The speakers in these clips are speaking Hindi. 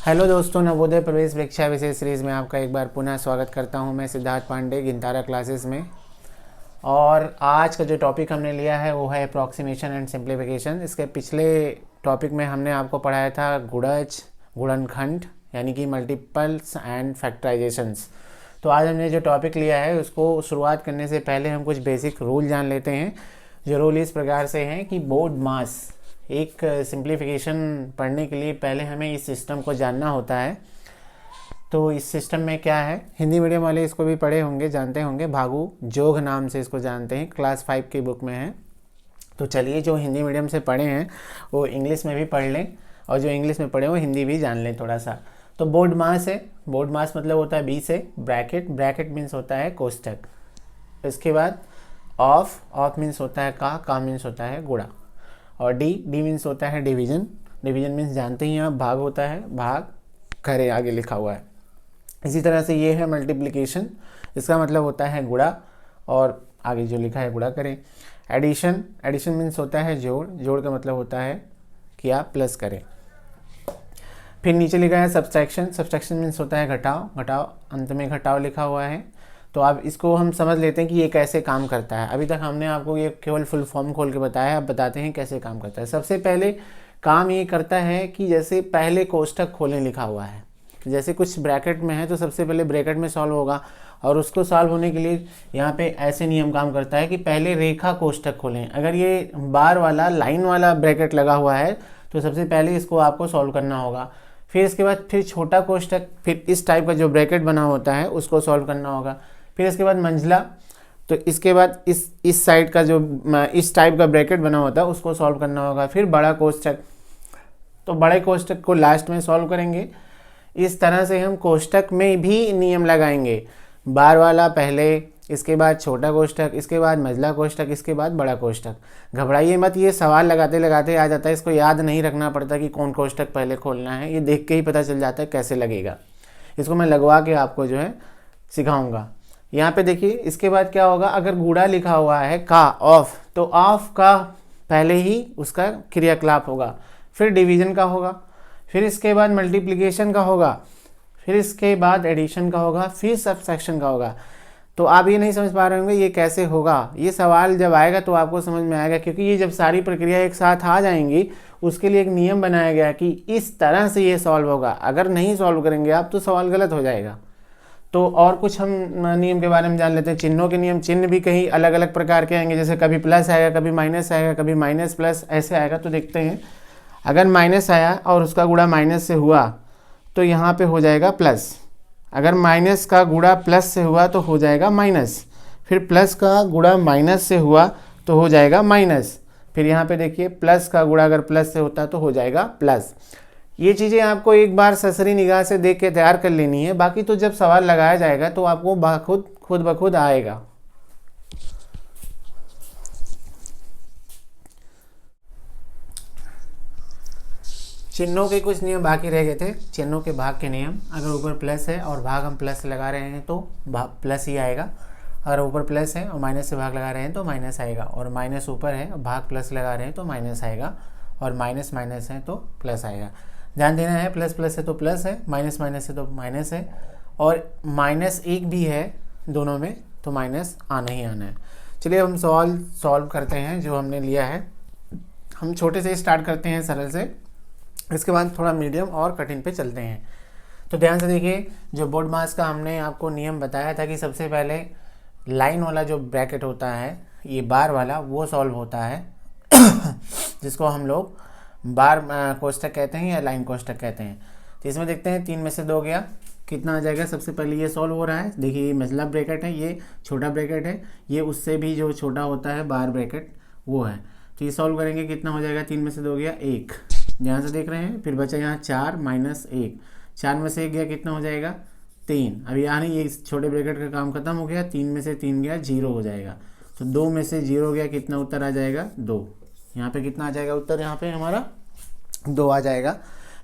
हेलो दोस्तों, नवोदय प्रवेश परीक्षा विशेष सीरीज़ में आपका एक बार पुनः स्वागत करता हूं। मैं सिद्धार्थ पांडे गिनतारा क्लासेस में। और आज का जो टॉपिक हमने लिया है वो है अप्रॉक्सीमेशन एंड सिंप्लीफिकेशन। इसके पिछले टॉपिक में हमने आपको पढ़ाया था गुणज गुणनखंड यानी कि मल्टीपल्स एंड फैक्टराइजेशंस। तो आज हमने जो टॉपिक लिया है उसको शुरुआत करने से पहले हम कुछ बेसिक रूल जान लेते हैं। जो रूल इस प्रकार से हैं कि बोर्ड मास, एक सिंप्लीफिकेशन पढ़ने के लिए पहले हमें इस सिस्टम को जानना होता है। तो इस सिस्टम में क्या है, हिंदी मीडियम वाले इसको भी पढ़े होंगे, जानते होंगे, भागु जोग नाम से इसको जानते हैं, क्लास 5 की बुक में है। तो चलिए, जो हिंदी मीडियम से पढ़े हैं वो इंग्लिश में भी पढ़ लें, और जो इंग्लिश में पढ़े वो हिंदी भी जान लें थोड़ा सा। तो बोर्ड मास है, बोर्ड मास मतलब होता है 20 है, ब्रैकेट, ब्रैकेट मीन्स होता है कोष्ठक। इसके बाद ऑफ मीन्स होता है का मीन्स होता है गुणा, और डी मीन्स होता है डिवीजन, डिवीजन मीन्स जानते ही आप, भाग होता है, भाग करे आगे लिखा हुआ है। इसी तरह से ये है मल्टीप्लिकेशन, इसका मतलब होता है गुणा, और आगे जो लिखा है गुणा करें। एडिशन, एडिशन मीन्स होता है जोड़, जोड़ का मतलब होता है कि आप प्लस करें। फिर नीचे लिखा है सब्सट्रैक्शन, सब्सट्रैक्शन मीन्स होता है घटाव, घटाव अंत में घटाव लिखा हुआ है। तो अब इसको हम समझ लेते हैं कि ये कैसे काम करता है। अभी तक हमने आपको ये केवल फुल फॉर्म खोल के बताया, अब बताते हैं कैसे काम करता है। सबसे पहले काम ये करता है कि जैसे पहले कोष्ठक खोलें लिखा हुआ है, जैसे कुछ ब्रैकेट में है तो सबसे पहले ब्रैकेट में सॉल्व होगा, और उसको सॉल्व होने के लिए यहाँ पे ऐसे नियम काम करता है कि पहले रेखा कोष्ठक खोलें। अगर ये बार वाला लाइन वाला ब्रैकेट लगा हुआ है तो सबसे पहले इसको आपको सॉल्व करना होगा। फिर इसके बाद फिर छोटा कोष्ठक, फिर इस टाइप का जो ब्रैकेट बना होता है उसको सॉल्व करना होगा। फिर इसके बाद मंझला, तो इसके बाद इस साइड का जो इस टाइप का ब्रैकेट बना होता है उसको सॉल्व करना होगा। फिर बड़ा कोष्ठक, तो बड़े कोष्ठक को लास्ट में सॉल्व करेंगे। इस तरह से हम कोष्ठक में भी नियम लगाएंगे, बार वाला पहले, इसके बाद छोटा कोष्ठक, इसके बाद मंझला कोष्ठक, इसके बाद बड़ा कोष्ठक। घबराइए मत, ये सवाल लगाते लगाते आ जाता है, इसको याद नहीं रखना पड़ता कि कौन कोष्ठक पहले खोलना है, ये देख के ही पता चल जाता है कैसे लगेगा। इसको मैं लगवा के आपको जो है सिखाऊंगा। यहाँ पे देखिए, इसके बाद क्या होगा, अगर गुणा लिखा हुआ है का ऑफ, तो ऑफ का पहले ही उसका क्रियाकलाप होगा, फिर डिवीजन का होगा, फिर इसके बाद मल्टीप्लिकेशन का होगा, फिर इसके बाद एडिशन का होगा, फिर सबट्रैक्शन का होगा। तो आप ये नहीं समझ पा रहे होंगे ये कैसे होगा, ये सवाल जब आएगा तो आपको समझ में आएगा, क्योंकि ये जब सारी प्रक्रिया एक साथ आ जाएंगी उसके लिए एक नियम बनाया गया कि इस तरह से ये सॉल्व होगा। अगर नहीं सॉल्व करेंगे आप तो सवाल गलत हो जाएगा। तो और कुछ हम नियम के बारे में जान लेते हैं। चिन्हों के नियम, चिन्ह भी कहीं अलग अलग प्रकार के आएंगे, जैसे कभी प्लस आएगा, कभी माइनस आएगा, कभी माइनस प्लस ऐसे आएगा। तो देखते हैं, अगर माइनस आया और उसका गुणा माइनस से हुआ तो यहाँ पे हो जाएगा प्लस, अगर माइनस का गुणा प्लस से हुआ तो हो जाएगा माइनस, फिर प्लस का गुणा माइनस से हुआ तो हो जाएगा माइनस, फिर यहाँ पे देखिए प्लस का गुणा अगर प्लस से होता तो हो जाएगा प्लस। ये चीज़ें आपको एक बार ससरी निगाह से देख के तैयार कर लेनी है, बाकी तो जब सवाल लगाया जाएगा तो आपको खुद ब खुद आएगा। चिन्हों के कुछ नियम बाकी रह गए थे। चिन्हों के भाग के नियम, अगर ऊपर प्लस है और भाग हम प्लस लगा रहे हैं तो प्लस ही आएगा, अगर ऊपर प्लस है और माइनस से भाग लगा रहे हैं तो माइनस आएगा, और माइनस ऊपर है और भाग प्लस लगा रहे हैं तो माइनस आएगा, और माइनस माइनस है तो प्लस आएगा। ध्यान देना है, प्लस प्लस है तो प्लस है, माइनस माइनस है तो माइनस है, और माइनस एक भी है दोनों में तो माइनस आना ही आना है। चलिए हम सॉल्व करते हैं जो हमने लिया है। हम छोटे से स्टार्ट करते हैं, सरल से, इसके बाद थोड़ा मीडियम और कठिन पे चलते हैं। तो ध्यान से देखिए, जो बोर्ड मास का हमने आपको नियम बताया था कि सबसे पहले लाइन वाला जो ब्रैकेट होता है, ये बार वाला, वो सॉल्व होता है जिसको हम लोग बार कोष्ठक कहते हैं या लाइन कोष्ठक कहते हैं। तो इसमें देखते हैं 3 में से 2 गया, कितना आ जाएगा। सबसे पहले ये सॉल्व हो रहा है, देखिए ये मंझला ब्रैकेट है, ये छोटा ब्रैकेट है, ये उससे भी जो छोटा होता है बार ब्रैकेट वो है। तो ये सॉल्व करेंगे, कितना हो जाएगा, 3 में से 2 गया 1, ध्यान से देख रहे हैं। फिर बचा यहाँ 4 माइनस 1, 4 में से 1 गया, कितना हो जाएगा 3। अब यहाँ नहीं, ये छोटे ब्रैकेट का काम खत्म हो गया, 3 में से 3 गया 0 हो जाएगा। तो 2 में से 0 गया, कितना उत्तर आ जाएगा 2। यहाँ पे कितना आ जाएगा उत्तर, यहाँ पे हमारा 2 आ जाएगा।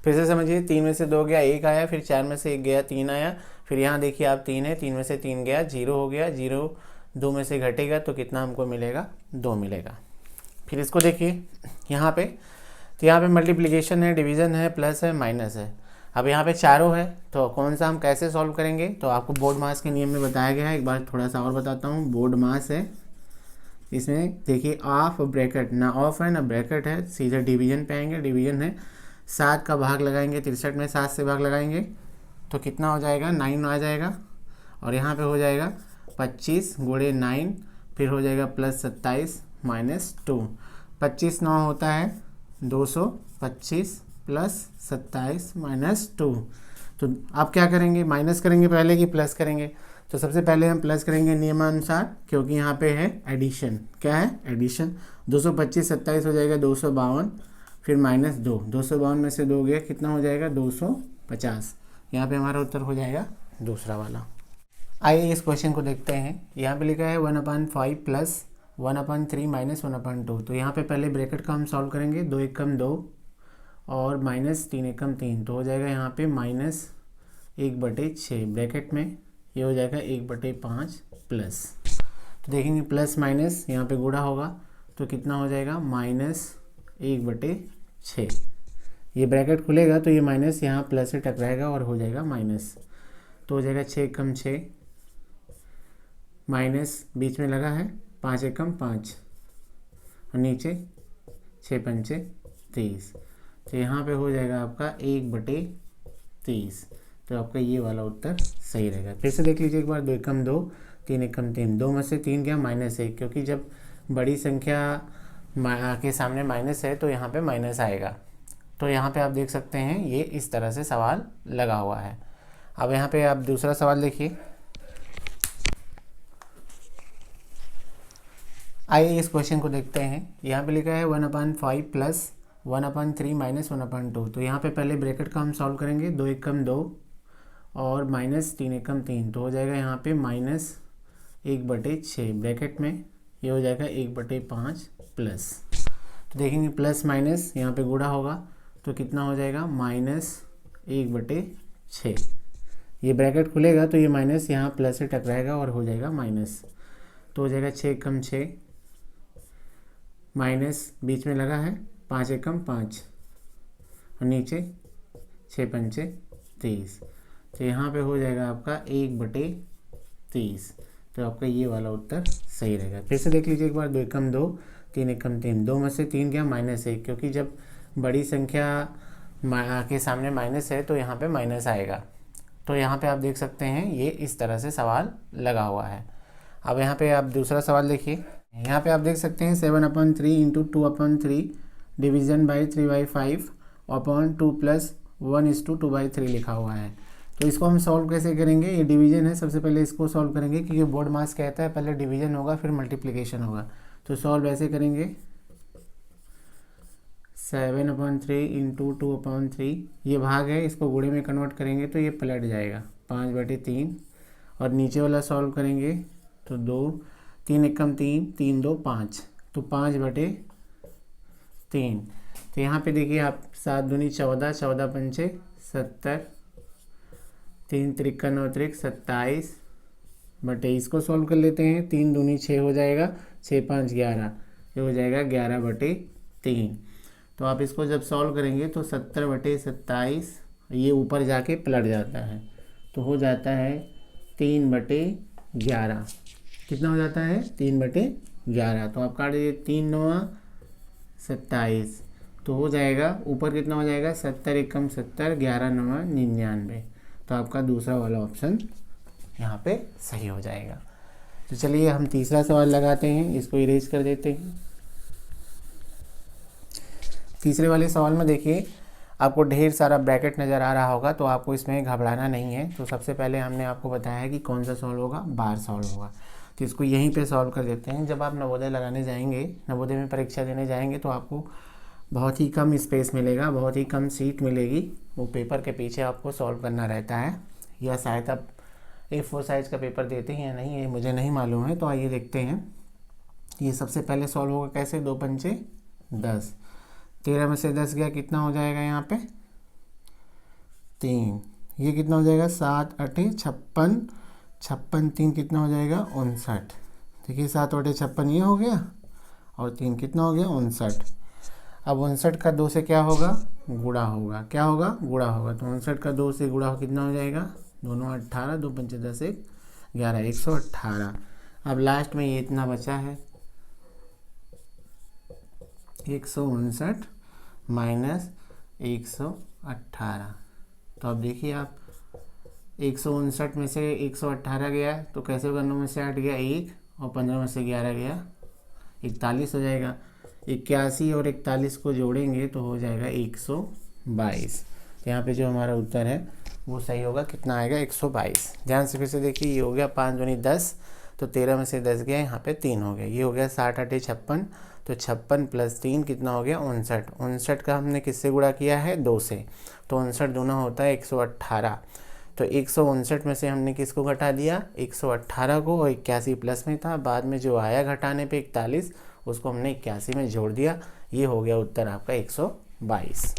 फिर से समझिए, 3 में से 2 गया 1 आया, फिर 4 में से 1 गया 3 आया, फिर यहाँ देखिए आप 3 है, 3 में से 3 गया 0 हो गया, 0 2 में से घटेगा तो कितना हमको मिलेगा 2 मिलेगा। फिर इसको देखिए यहाँ पे, तो यहाँ पे मल्टीप्लिकेशन है, डिवीज़न है, प्लस है, माइनस है। अब यहाँ पे चारों है तो कौन सा हम कैसे सॉल्व करेंगे, तो आपको बोर्ड मास के नियम में बताया गया है। एक बार थोड़ा सा और बताता हूँ। बोर्ड मास है, इसमें देखिए ऑफ ब्रैकेट, ना ऑफ है ना ब्रैकेट है, सीधे डिवीजन पे आएंगे। डिवीजन है 7 का भाग लगाएंगे, 63 में 7 से भाग लगाएंगे तो कितना हो जाएगा 9 आ जाएगा। और यहाँ पे हो जाएगा 25 गुणे 9, फिर हो जाएगा प्लस 27 माइनस 2। 25 9 होता है 225 प्लस 27 माइनस 2। तो आप क्या करेंगे, माइनस करेंगे पहले कि प्लस करेंगे? तो सबसे पहले हम प्लस करेंगे नियमानुसार, क्योंकि यहाँ पे है एडिशन। क्या है? एडिशन। 225 27 हो जाएगा 252, फिर माइनस 2, 252 में से 2 गया, कितना हो जाएगा 250। यहाँ पे हमारा उत्तर हो जाएगा दूसरा वाला। आइए इस क्वेश्चन को देखते हैं। यहाँ पे लिखा है 1/5 प्लस 1/3 माइनस 1/2। तो यहाँ पे पहले ब्रैकेट का हम सॉल्व करेंगे। 2 एकम 2 और माइनस 3 एकम 3, तो हो जाएगा यहाँ पे माइनस 1/6 ब्रैकेट में, ये हो जाएगा 1/5 प्लस। तो देखेंगे प्लस माइनस यहाँ पे गुणा होगा तो कितना हो जाएगा माइनस 1/6। ये ब्रैकेट खुलेगा तो ये माइनस यहाँ प्लस से टकराएगा और हो जाएगा माइनस, तो हो जाएगा 6 एकम 6, माइनस बीच में लगा है 5 एकम 5 और नीचे 6 पंचे 30। तो यहाँ पे हो जाएगा आपका 1/30। तो आपका ये वाला उत्तर सही रहेगा। फिर से देख लीजिए एक बार। 2 एकम 2, 3 एकम 3, 2 में से 3 गया -1, क्योंकि जब बड़ी संख्या के सामने माइनस है तो यहाँ पे माइनस आएगा। तो यहाँ पे आप देख सकते हैं ये इस तरह से सवाल लगा हुआ है। अब यहाँ पे आप दूसरा सवाल देखिए। आइए इस क्वेश्चन को देखते हैं। यहाँ पे लिखा है 1/5 प्लस 1/3 माइनस 1/2। तो यहाँ पे पहले ब्रैकेट का हम सॉल्व करेंगे। 2 एकम 2 और माइनस 3 एकम 3, तो हो जाएगा यहाँ पे माइनस 1/6 ब्रैकेट में, ये हो जाएगा 1/5 प्लस। तो देखेंगे प्लस माइनस यहाँ पे गुणा होगा तो कितना हो जाएगा माइनस 1/6। ये ब्रैकेट खुलेगा तो ये माइनस यहाँ प्लस से टकराएगा और हो जाएगा माइनस, तो हो जाएगा 6 एकम 6, माइनस बीच में लगा है 5 एकम 5 और नीचे 6 पंचे 30। तो यहाँ पे हो जाएगा आपका 1/30। तो आपका ये वाला उत्तर सही रहेगा। फिर से देख लीजिए एक बार। 2 एकम 2, 3 एकम 3, 2 में से 3 गया -1, क्योंकि जब बड़ी संख्या के सामने माइनस है तो यहाँ पे माइनस आएगा। तो यहाँ पे आप देख सकते हैं ये इस तरह से सवाल लगा हुआ है। अब यहाँ पे आप दूसरा सवाल देखिए। यहाँ पे आप देख सकते हैं 7/3 into 2/3 division by 3/5 upon 2 plus 1:2/3 लिखा हुआ है। तो इसको हम सॉल्व कैसे करेंगे? ये डिवीज़न है, सबसे पहले इसको सॉल्व करेंगे, क्योंकि बोर्ड मास कहता है पहले डिवीज़न होगा फिर मल्टीप्लिकेशन होगा। तो सॉल्व ऐसे करेंगे 7/3 इंटू 2/3, ये भाग है, इसको गुणे में कन्वर्ट करेंगे तो ये पलट जाएगा 5/3। और नीचे वाला सॉल्व करेंगे तो 2, 3 एकम 3, 3 2 5, तो 5/3। तो यहाँ पे देखिए आप 7 दूनी 14, 14 पंचे 70, 3 त्रिका 9 त्रिक 27 बटे, इसको सॉल्व कर लेते हैं। 3 दूनी 6 हो जाएगा, 6 5 11, ये हो जाएगा 11/3। तो आप इसको जब सॉल्व करेंगे तो 70/27, ये ऊपर जाके पलट जाता है तो हो जाता है 3/11। कितना हो जाता है 3/11। तो आप काट दीजिए 3 9 27, तो हो जाएगा ऊपर कितना हो जाएगा 70 एकम 70, 11 9 99। तो आपका दूसरा वाला ऑप्शन यहाँ पे सही हो जाएगा। तो चलिए हम तीसरा सवाल लगाते हैं, इसको इरेज कर देते हैं। तीसरे वाले सवाल में देखिए आपको ढेर सारा ब्रैकेट नज़र आ रहा होगा, तो आपको इसमें घबराना नहीं है। तो सबसे पहले हमने आपको बताया है कि कौन सा सॉल्व होगा, बार सॉल्व होगा। तो इसको यहीं पे सॉल्व कर देते हैं। जब आप नवोदय लगाने जाएंगे, नवोदय में परीक्षा देने जाएंगे, तो आपको बहुत ही कम स्पेस मिलेगा, बहुत ही कम सीट मिलेगी। वो पेपर के पीछे आपको सॉल्व करना रहता है, या शायद आप A4 साइज़ का पेपर देते हैं या नहीं, ये मुझे नहीं मालूम है। तो आइए देखते हैं। ये सबसे पहले सॉल्व होगा कैसे, 2 पंचे 10, 13 में से 10 गया, कितना हो जाएगा यहाँ पे 3, ये कितना हो जाएगा 7 8 56, 56 3 कितना हो जाएगा 59। देखिए 7 8 56 ये हो गया और 3 कितना हो गया 59। अब 59 का 2 से क्या होगा, गुणा होगा। क्या होगा, गुणा होगा। तो 59 का 2 से गुणा हो कितना हो जाएगा, दोनों 18, 2 पंचे 10, 1 11, 118। अब लास्ट में ये इतना बचा है 159 माइनस 118। तो अब देखिए आप 159 में से 118 गया तो कैसे होगा, 9 में से 8 गया 1 और 15 में से 11 गया 41 हो जाएगा। 81 और 41 को जोड़ेंगे तो हो जाएगा 122। तो यहाँ पे जो हमारा उत्तर है वो सही होगा, कितना आएगा 122। ध्यान से फिर से देखिए, ये हो गया 5 दूनी 10, तो 13 में से 10 गया, यहाँ पे 3 हो गया। ये हो गया 60 8 56, तो 56 प्लस 3 कितना हो गया 59। 59 का हमने किससे गुणा किया है, 2 से, तो 59 दूना होता है 118। तो 159 में से हमने किसको घटा दिया, 118 को, और 81 प्लस में था, बाद में जो आया घटाने पे 41 उसको हमने 81 में जोड़ दिया। ये हो गया उत्तर आपका 122।